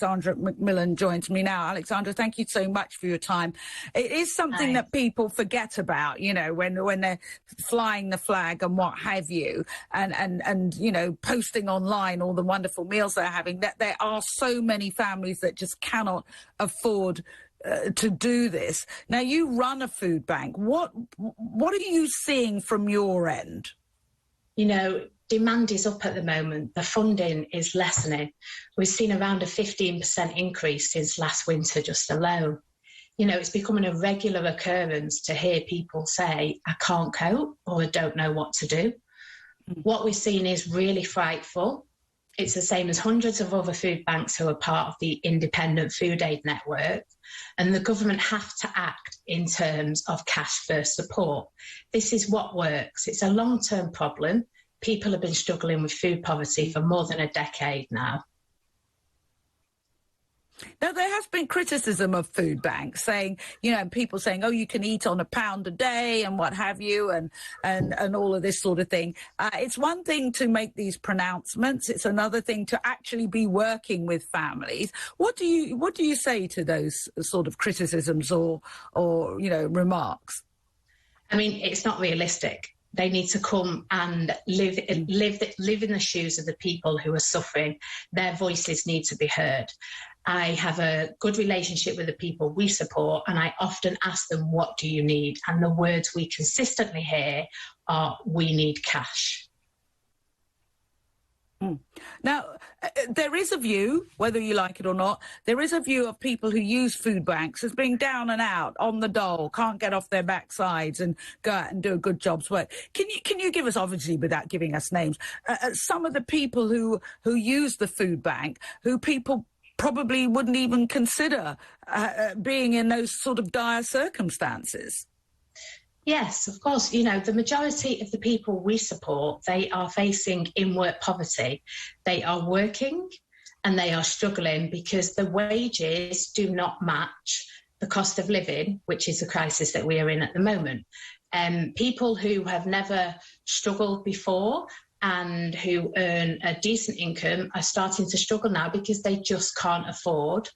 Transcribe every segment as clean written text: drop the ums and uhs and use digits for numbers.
Alexandra Macmillan joins me now. Alexandra, thank you so much for your time. It is something that people forget about, you know, when they're flying the flag and what have you, and you know, posting online all the wonderful meals they're having, that there are so many families that just cannot afford to do this. Now, you run a food bank. What are you seeing from your end? You know, demand is up at the moment. The funding is lessening. We've seen around a 15% increase since last winter just alone. You know, it's becoming a regular occurrence to hear people say, I can't cope or I don't know what to do. What we're seeing is really frightful. It's the same as hundreds of other food banks who are part of the independent food aid network. And the government have to act in terms of cash first support. This is what works. It's a long-term problem. People have been struggling with food poverty for more than a decade now. Now, there has been criticism of food banks saying, you know, people saying, oh, you can eat on £1 a day and what have you, and all of this sort of thing. It's one thing to make these pronouncements. It's another thing to actually be working with families. What do you say to those sort of criticisms or you know, remarks? I mean, it's not realistic. They need to come and live in the shoes of the people who are suffering. Their voices need to be heard. I have a good relationship with the people we support, and I often ask them, what do you need? And the words we consistently hear are, we need cash. Now, there is a view, whether you like it or not, there is a view of people who use food banks as being down and out, on the dole, can't get off their backsides and go out and do a good job's work. Can you give us, obviously without giving us names, some of the people who use the food bank, who people probably wouldn't even consider being in those sort of dire circumstances? Yes, of course. You know, the majority of the people we support, they are facing in-work poverty. They are working and they are struggling because the wages do not match the cost of living, which is the crisis that we are in at the moment. People who have never struggled before and who earn a decent income are starting to struggle now because they just can't afford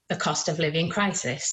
the cost of living crisis.